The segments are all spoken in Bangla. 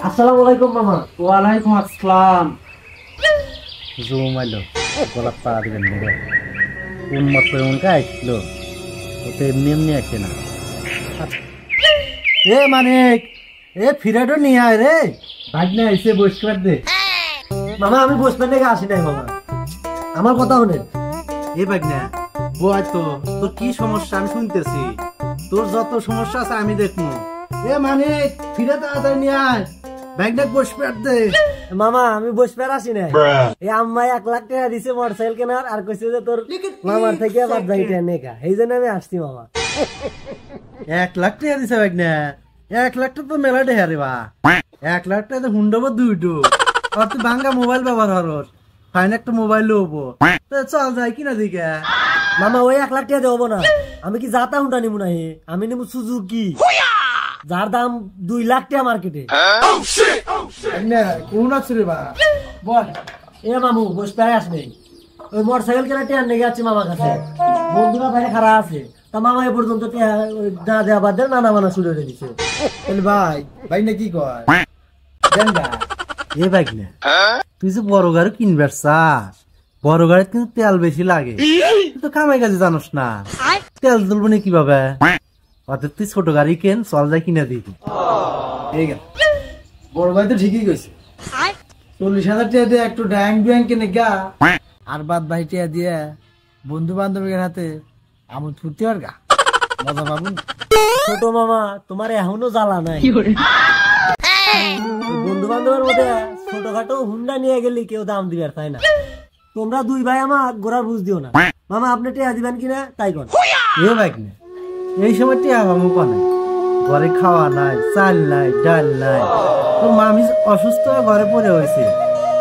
আসসালামু আলাইকুম মামা। ওয়ালাইকুম আসসালাম। জমাইলো গোলাপ পাড়া দিবেন রে কোন মাত্র এমন আসলো ওতে এমনি এমনি আসে না। এ মানিক, এ ফিরাটো নিয়ে আয় রে। ভাগনা এসে বসবার দে। মামা আমি বসবেন থেকে আসি নাই মামা, আমার কথা শোনেন। এ ভাগনা বয় তো, তোর কি সমস্যা আমি শুনতেছি। তোর যত সমস্যা আছে আমি দেখবো। এ মানিক ফিরে তাড়াতাড়ি নিয়ে আয়, ভাগনা বসবার দে। মামা আমি বসবার আসি নাই, এই আম্মা 1 লাখ টাকা দিছে মোটরসাইকেল কেনার, আর কইছে যে তোর মামার থেকে বাদ যাইতে নেকা, এই জন্য আমি আসছি মামা। 1 লাখ টাকা দিছে ভাগনা? 1 লাখ টাকা তো মেলা ঢেয়া রে বা। 1 লাখ টাকা তো হুন্ডব দুইটো, আর তুই ভাঙ্গা মোবাইল ব্যবহার হরস, ফাইন একটা মোবাইল লবো। চল যাই কিনা দিকে। মামা ওই 1 লাখ টাকা দেবো না, আমি কি যাতা হুন্ডা নিবো না, আমি নিবো সুজুকি, যার দাম 2 লাখ টাকা মার্কেটে। কোন আছে রে বা? বল। এ মামু বসবার আসবে, ওই মোটরসাইকেল কেনার টাকা নিয়ে যাচ্ছি মামার কাছে, বন্ধুরা বাইরে খারাপ আছে, তা মামা এ পর্যন্ত না দেওয়া বাদ দিয়ে নানা মানা শুরু হয়ে দিচ্ছে। ভাই ভাই না কি কয় এ ভাগনা তুই যে বড় গাড়ি কিনবার চাস, বড় গাড়ি কিন্তু তেল বেশি লাগে, তুই তো কামাই কাজে জানোস না, তেল তুলবো না কিভাবে? অর্থাৎ তুই ছোট গাড়ি কেন, চল যাই কিনে দিবি। বড় ভাই তো ঠিকই কইছে, 40,000 টাকা দিয়ে একটু ড্যাং ড্যাং কিনে গা, আর বাদ ভাই টাকা দিয়ে বন্ধু বান্ধবের হাতে আমোদ ফুর্তি আর গা, মজা পাবো। ছোট মামা তোমার এখনো জ্বালা নাই, বন্ধু বান্ধবের মধ্যে ছোটখাটো হুন্ডা নিয়ে গেলি কেউ দাম দিবার তাই না, তোমরা 2 ভাই আমার গোড়ার বুঝ দিও না। মামা আপনি টেয়া দিবেন কিনা তাই কর। এ ভাগনা এই সময় টিয়া বামু পানে, ঘরে খাওয়া নাই, চাল নাই, ডাল নাই, তোর মামি অসুস্থ হয়ে ঘরে পড়ে হয়েছে,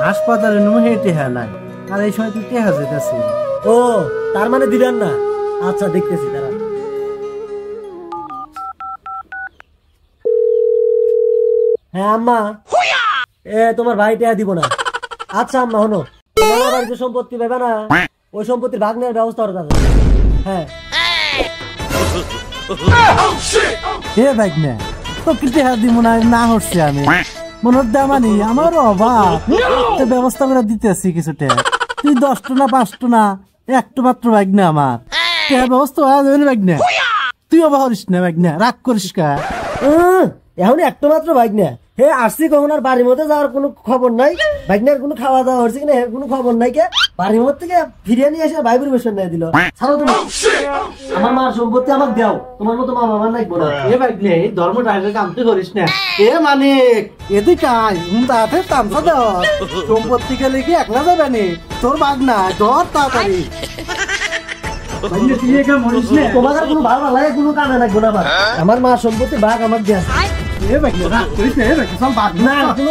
হাসপাতালে নুমে হেঁটে হ্যাঁ নাই, আর এই সময় তুই টেহা যেতেছি। ও তার মানে দিবেন না, আচ্ছা দেখতেছি তারা। হ্যাঁ আম্মা, তোমার ভাই টেয়া দিব না। আচ্ছা আম্মা হনো, তোমার বাড়িতে সম্পত্তি পাবে না, ওই সম্পত্তির ভাগ নেওয়ার ব্যবস্থা করতে হবে। হ্যাঁ এ ভাগনা তোকে টেহা দিব না না হচ্ছে, আমি মনের দামানি আমার অভাব, ব্যবস্থা করে দিতেছি কিছু টেহা, তুই 10 টা না 5 টা না একটা মাত্র ভাগনা আমার টেহা ব্যবস্থা হয়ে যাবে না ভাগনা, তুই অবাক করিস না ভাগনা, রাগ করিস কা। এখন একটা মাত্র ভাগ না, হে আসছি কখন আর বাড়ির মধ্যে যাওয়ার কোনো খবর নাই, ভাগনার কোনো খাওয়া দাওয়া হচ্ছে কিনা কোনো খবর নাই, কে বাড়ির মধ্যে থেকে ফিরিয়ে নিয়ে এসে ভাই পরিবেশন নিয়ে দিল। ছাড়ো তুমি, আমার মার সম্পত্তি আমাকে দাও, তোমার মতো মা মামার লাগবো না। এ ভাগনে এই ধর্ম টাইপের কাম তুই করিস না। এ মানিক এদিকে আয়, তাতে তামসা দাও, সম্পত্তি গেলে কি একলা যাবে নি, তোর ভাগ না ধর তাড়াতাড়ি। তোমার কোনো ভালো লাগে কোনো কামে লাগবো না, আমার মার সম্পত্তি ভাগ আমার দেয়া। এ ভাগনে রাগ করিস না, এ ভাগনে সব ভাগ না কোনো